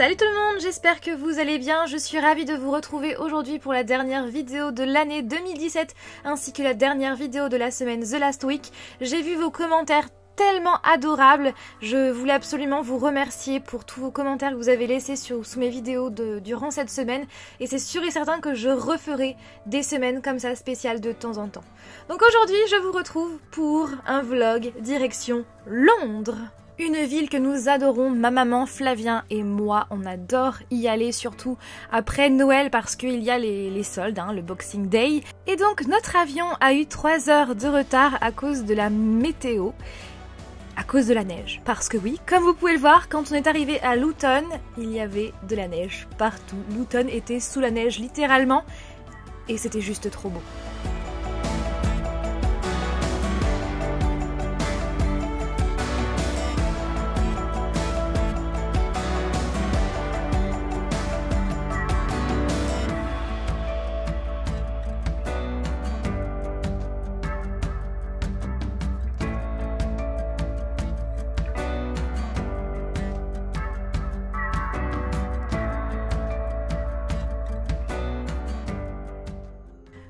Salut tout le monde, j'espère que vous allez bien. Je suis ravie de vous retrouver aujourd'hui pour la dernière vidéo de l'année 2017 ainsi que la dernière vidéo de la semaine The Last Week. J'ai vu vos commentaires tellement adorables. Je voulais absolument vous remercier pour tous vos commentaires que vous avez laissés sous mes vidéos durant cette semaine. Et c'est sûr et certain que je referai des semaines comme ça spéciales de temps en temps. Donc aujourd'hui, je vous retrouve pour un vlog direction Londres. Une ville que nous adorons, ma maman, Flavien et moi, on adore y aller, surtout après Noël parce qu'il y a les soldes, le Boxing Day. Et donc notre avion a eu 3 heures de retard à cause de la météo, à cause de la neige. Parce que oui, comme vous pouvez le voir, quand on est arrivé à Luton, il y avait de la neige partout. Luton était sous la neige littéralement et c'était juste trop beau.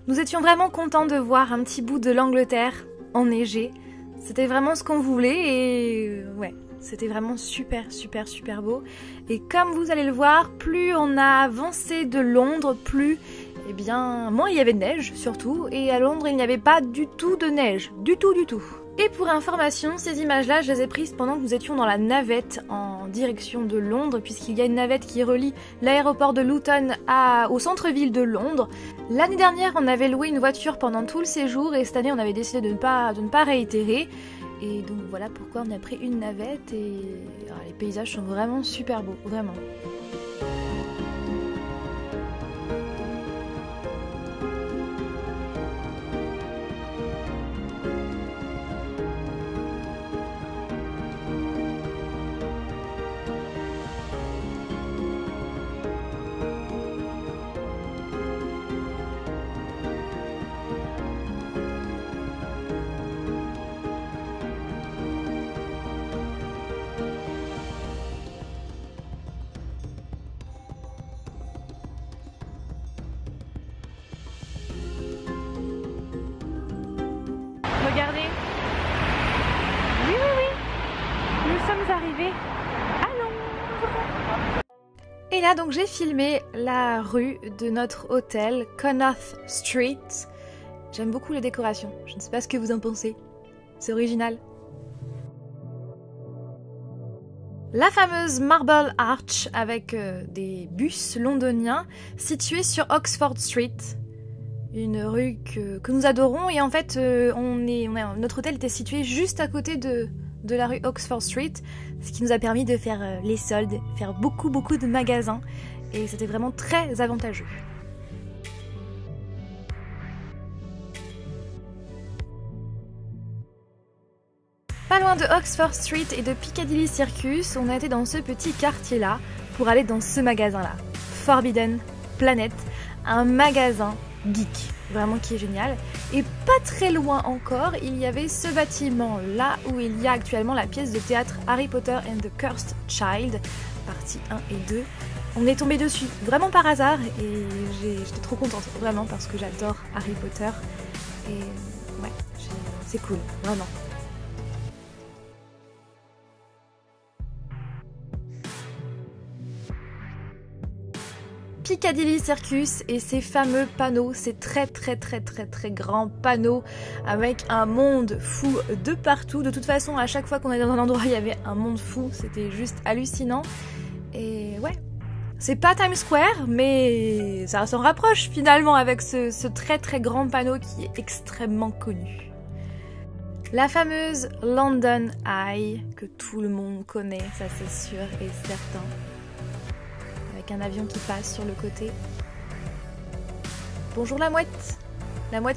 Nous étions vraiment contents de voir un petit bout de l'Angleterre enneigé. C'était vraiment ce qu'on voulait et ouais, c'était vraiment super beau. Et comme vous allez le voir, plus on a avancé de Londres, plus, moins il y avait de neige surtout. Et à Londres, il n'y avait pas du tout de neige, du tout. Et pour information, ces images-là, je les ai prises pendant que nous étions dans la navette en direction de Londres, puisqu'il y a une navette qui relie l'aéroport de Luton au centre-ville de Londres. L'année dernière, on avait loué une voiture pendant tout le séjour, et cette année, on avait décidé de ne pas réitérer. Et donc voilà pourquoi on a pris une navette, et les paysages sont vraiment super beaux, vraiment. Regardez. Oui. Nous sommes arrivés à Londres. Et là donc j'ai filmé la rue de notre hôtel, Connaught Street. J'aime beaucoup les décorations. Je ne sais pas ce que vous en pensez. C'est original. La fameuse Marble Arch avec des bus londoniens situés sur Oxford Street. Une rue que nous adorons et en fait notre hôtel était situé juste à côté de la rue Oxford Street, ce qui nous a permis de faire les soldes, faire beaucoup de magasins et c'était vraiment très avantageux. Pas loin de Oxford Street et de Piccadilly Circus, on a été dans ce petit quartier là pour aller dans ce magasin là, Forbidden Planet, un magasin geek, vraiment qui est génial. Et pas très loin encore, il y avait ce bâtiment là où il y a actuellement la pièce de théâtre Harry Potter and the Cursed Child, partie 1 et 2. On est tombé dessus vraiment par hasard et j'étais trop contente, vraiment, parce que j'adore Harry Potter. Et ouais, c'est cool, vraiment. Piccadilly Circus et ces fameux panneaux, ces très grands panneaux avec un monde fou de partout. De toute façon, à chaque fois qu'on allait dans un endroit, il y avait un monde fou, c'était juste hallucinant. Et ouais, c'est pas Times Square, mais ça s'en rapproche finalement avec ce très grand panneau qui est extrêmement connu. La fameuse London Eye, que tout le monde connaît, ça c'est sûr et certain. Avec un avion qui passe sur le côté. Bonjour la mouette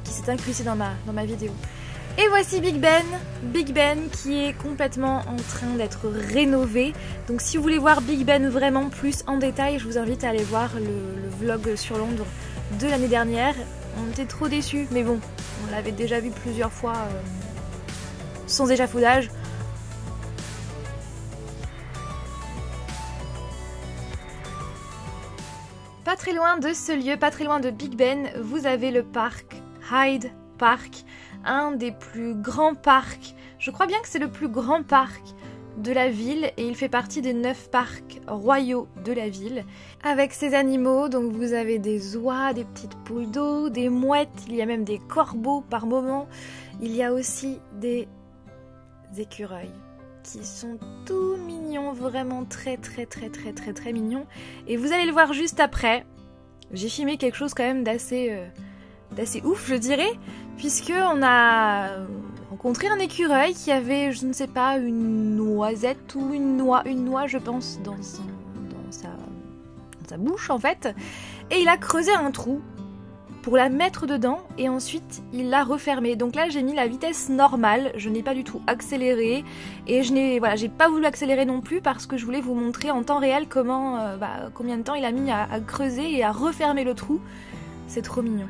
qui s'est incrustée dans ma vidéo. Et voici Big Ben qui est complètement en train d'être rénové. Donc si vous voulez voir Big Ben vraiment plus en détail, je vous invite à aller voir le vlog sur Londres de l'année dernière. On était trop déçus, mais bon, on l'avait déjà vu plusieurs fois sans échafaudage. très loin de ce lieu, pas très loin de Big Ben, vous avez le parc Hyde Park, un des plus grands parcs. Je crois bien que c'est le plus grand parc de la ville et il fait partie des 9 parcs royaux de la ville. Avec ses animaux, donc vous avez des oies, des petites poules d'eau, des mouettes, il y a même des corbeaux par moment. Il y a aussi des écureuils qui sont tout mignons, vraiment très mignons. Et vous allez le voir juste après. J'ai filmé quelque chose quand même d'assez ouf, je dirais, puisque on a rencontré un écureuil qui avait, je ne sais pas, une noisette ou une noix je pense, dans sa bouche en fait, et il a creusé un trou pour la mettre dedans et ensuite il l'a refermé. Donc là j'ai mis la vitesse normale, je n'ai pas du tout accéléré et j'ai pas voulu accélérer non plus parce que je voulais vous montrer en temps réel combien de temps il a mis à creuser et à refermer le trou. C'est trop mignon.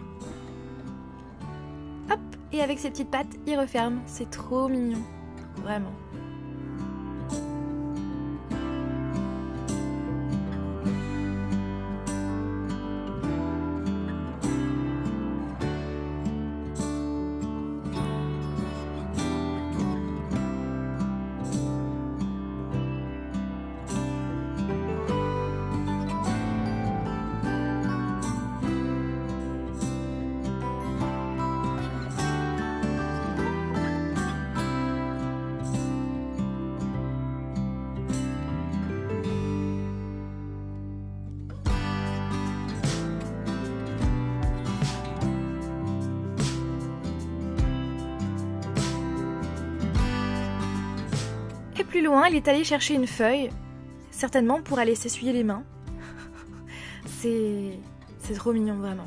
Hop, et avec ses petites pattes il referme, c'est trop mignon, vraiment. Plus loin, il est allé chercher une feuille, certainement pour aller s'essuyer les mains. C'est trop mignon, vraiment.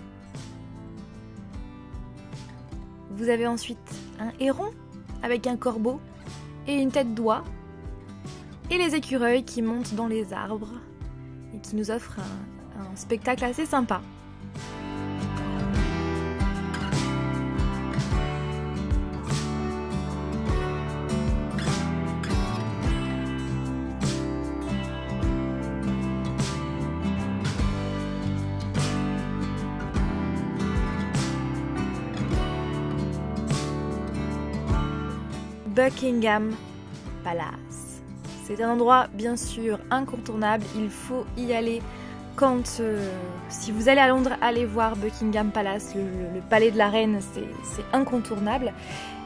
Vous avez ensuite un héron avec un corbeau et une tête d'oie, et les écureuils qui montent dans les arbres et qui nous offrent un spectacle assez sympa. Buckingham Palace. C'est un endroit bien sûr incontournable, il faut y aller si vous allez à Londres, allez voir Buckingham Palace, le palais de la reine, c'est incontournable.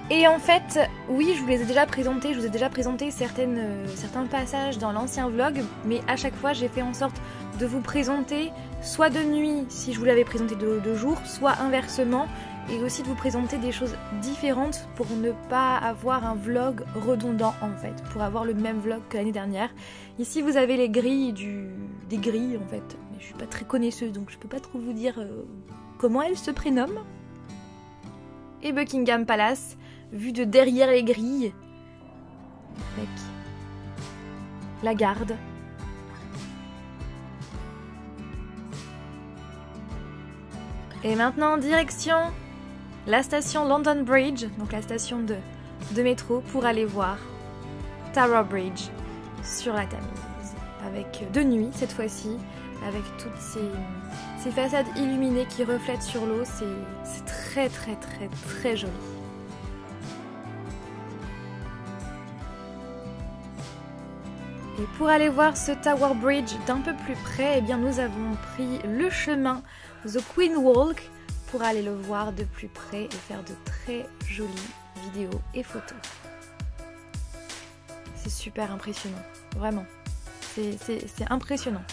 Et en fait, oui, je vous ai déjà présenté certains passages dans l'ancien vlog, mais à chaque fois j'ai fait en sorte de vous présenter soit de nuit si je vous l'avais présenté de jour, soit inversement, et aussi de vous présenter des choses différentes pour ne pas avoir un vlog redondant en fait, pour avoir le même vlog que l'année dernière. Ici vous avez les grilles des grilles en fait, mais je suis pas très connaisseuse donc je peux pas trop vous dire comment elles se prénomment. Et Buckingham Palace, vu de derrière les grilles, avec la garde. Et maintenant direction la station London Bridge, donc la station de métro, pour aller voir Tower Bridge sur la Tamise, avec de nuit cette fois-ci, avec toutes ces façades illuminées qui reflètent sur l'eau, c'est très joli. Et pour aller voir ce Tower Bridge d'un peu plus près, eh bien nous avons pris le chemin The Queen Walk pour aller le voir de plus près et faire de très jolies vidéos et photos. C'est super impressionnant, vraiment. C'est impressionnant.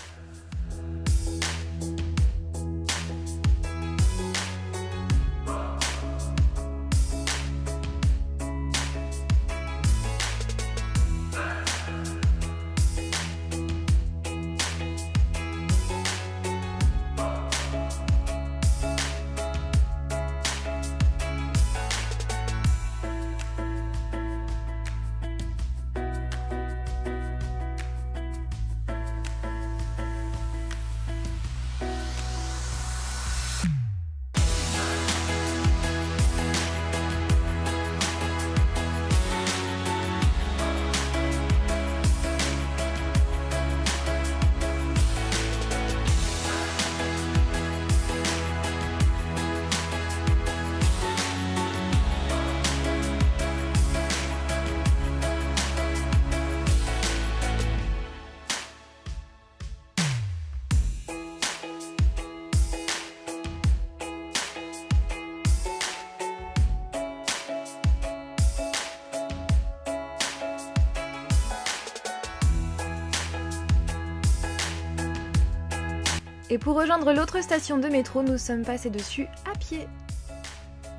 Et pour rejoindre l'autre station de métro, nous sommes passés dessus à pied.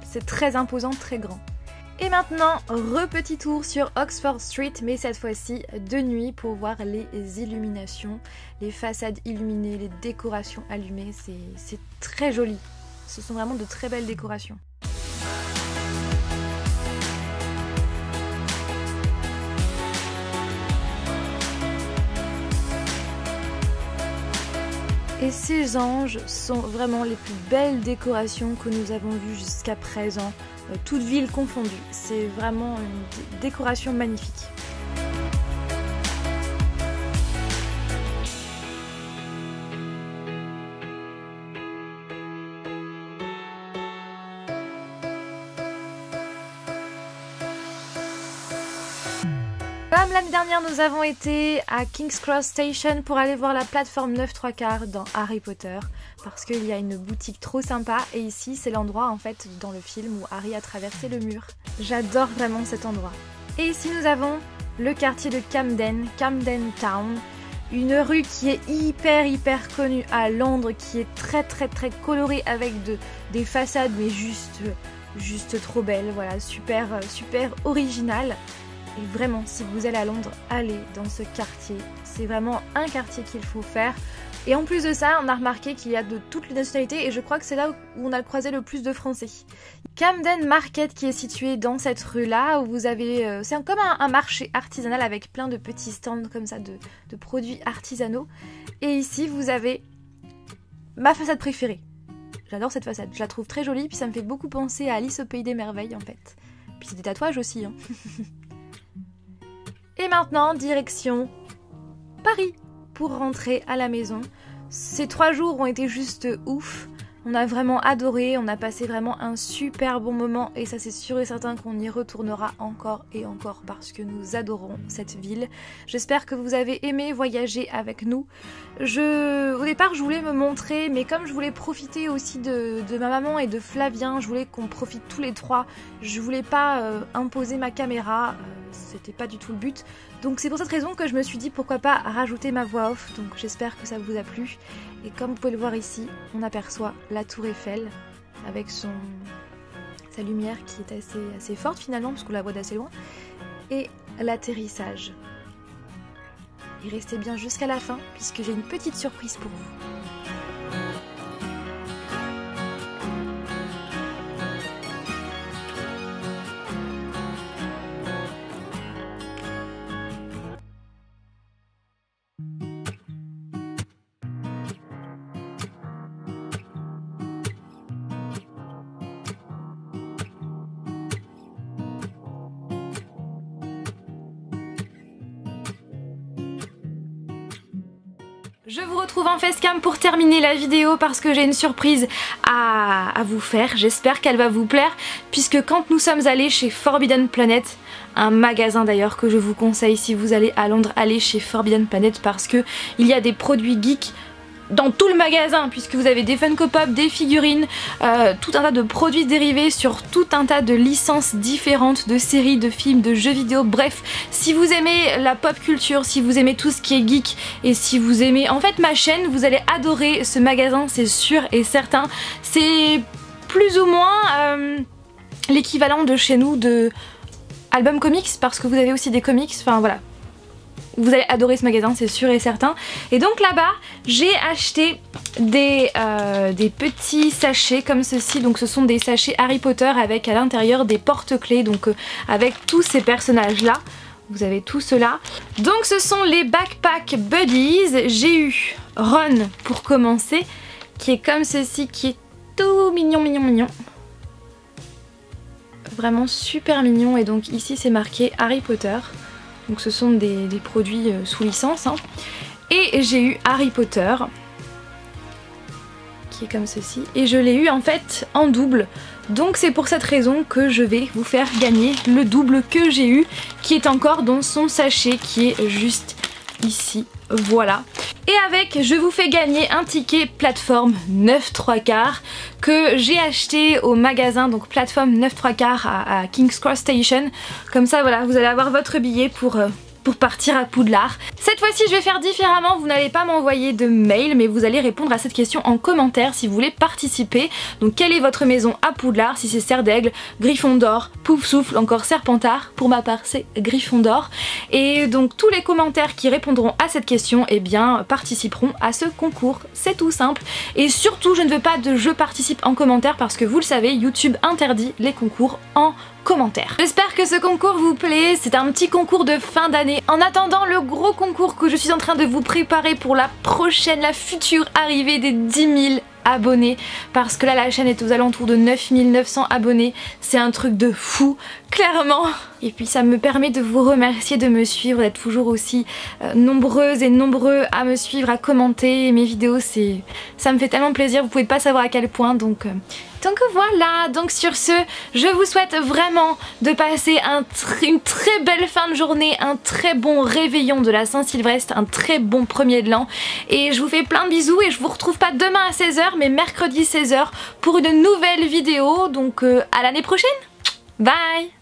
C'est très imposant, très grand. Et maintenant, petit tour sur Oxford Street, mais cette fois-ci de nuit pour voir les illuminations, les façades illuminées, les décorations allumées. C'est très joli. Ce sont vraiment de très belles décorations. Et ces anges sont vraiment les plus belles décorations que nous avons vues jusqu'à présent, toutes villes confondues. C'est vraiment une décoration magnifique. Comme l'année dernière, nous avons été à King's Cross Station pour aller voir la plateforme 9 3/4 dans Harry Potter parce qu'il y a une boutique trop sympa et ici c'est l'endroit en fait dans le film où Harry a traversé le mur. J'adore vraiment cet endroit. Et ici nous avons le quartier de Camden, Camden Town, une rue qui est hyper connue à Londres, qui est très colorée avec des façades mais juste trop belles, voilà, super originale. Et vraiment, si vous allez à Londres, allez dans ce quartier. C'est vraiment un quartier qu'il faut faire. Et en plus de ça, on a remarqué qu'il y a de toutes les nationalités et je crois que c'est là où on a croisé le plus de Français. Camden Market qui est situé dans cette rue-là, où vous avez... c'est comme un marché artisanal avec plein de petits stands comme ça de produits artisanaux. Et ici, vous avez ma façade préférée. J'adore cette façade, je la trouve très jolie, puis ça me fait beaucoup penser à Alice au Pays des Merveilles en fait. Puis c'est des tatouages aussi, hein. Et maintenant, direction Paris pour rentrer à la maison. Ces 3 jours ont été juste ouf. On a vraiment adoré, on a passé vraiment un super bon moment et ça c'est sûr et certain qu'on y retournera encore et encore parce que nous adorons cette ville. J'espère que vous avez aimé voyager avec nous. Au départ je voulais me montrer, mais comme je voulais profiter aussi de ma maman et de Flavien, je voulais qu'on profite tous les 3. Je voulais pas imposer ma caméra, c'était pas du tout le but. Donc c'est pour cette raison que je me suis dit pourquoi pas rajouter ma voix off, donc j'espère que ça vous a plu. Et comme vous pouvez le voir ici, on aperçoit la tour Eiffel avec sa lumière qui est assez forte finalement parce qu'on la voit d'assez loin. Et l'atterrissage. Et restez bien jusqu'à la fin puisque j'ai une petite surprise pour vous. Je vous retrouve en facecam pour terminer la vidéo parce que j'ai une surprise à vous faire. J'espère qu'elle va vous plaire puisque quand nous sommes allés chez Forbidden Planet, un magasin d'ailleurs que je vous conseille si vous allez à Londres, allez chez Forbidden Planet parce que il y a des produits geeks dans tout le magasin puisque vous avez des Funko Pop, des figurines, tout un tas de produits dérivés sur tout un tas de licences différentes, de séries, de films, de jeux vidéo, bref, si vous aimez la pop culture, si vous aimez tout ce qui est geek et si vous aimez en fait ma chaîne, vous allez adorer ce magasin, c'est sûr et certain. C'est plus ou moins l'équivalent de chez nous de Album Comics parce que vous avez aussi des comics, enfin voilà. Vous allez adorer ce magasin, c'est sûr et certain. Et donc là-bas, j'ai acheté des petits sachets comme ceci. Donc ce sont des sachets Harry Potter avec à l'intérieur des porte-clés. Donc avec tous ces personnages-là. Vous avez tout cela. Donc ce sont les Backpack Buddies. J'ai eu Ron pour commencer, qui est comme ceci, qui est tout mignon. Vraiment super mignon. Et donc ici c'est marqué Harry Potter. Donc ce sont des produits sous licence. Hein. Et j'ai eu Harry Potter, qui est comme ceci. Et je l'ai eu en fait en double. Donc c'est pour cette raison que je vais vous faire gagner le double que j'ai eu, qui est encore dans son sachet, qui est juste ici. Voilà. Et avec, je vous fais gagner un ticket plateforme 9 3/4 que j'ai acheté au magasin, donc plateforme 9 3/4 à King's Cross Station. Comme ça, voilà, vous allez avoir votre billet pour pour partir à Poudlard. Cette fois-ci je vais faire différemment, vous n'allez pas m'envoyer de mail mais vous allez répondre à cette question en commentaire si vous voulez participer. Donc quelle est votre maison à Poudlard? Si c'est Serre d'Aigle, Gryffondor, Poufsouffle, encore Serpentard, pour ma part c'est Gryffondor. Et donc tous les commentaires qui répondront à cette question eh bien participeront à ce concours, c'est tout simple. Et surtout je ne veux pas de je participe en commentaire parce que vous le savez, YouTube interdit les concours en commentaire. J'espère que ce concours vous plaît, c'est un petit concours de fin d'année. En attendant le gros concours que je suis en train de vous préparer pour la future arrivée des 10 000 abonnés, parce que là la chaîne est aux alentours de 9 900 abonnés, c'est un truc de fou, clairement. Et puis ça me permet de vous remercier de me suivre, d'être toujours aussi nombreuses et nombreux à me suivre, à commenter mes vidéos, ça me fait tellement plaisir, vous pouvez pas savoir à quel point, donc voilà, donc sur ce, je vous souhaite vraiment de passer une très belle fin de journée, un très bon réveillon de la Saint-Sylvestre, un très bon premier de l'an. Et je vous fais plein de bisous et je vous retrouve pas demain à 16 h mais mercredi 16 h pour une nouvelle vidéo. Donc à l'année prochaine. Bye!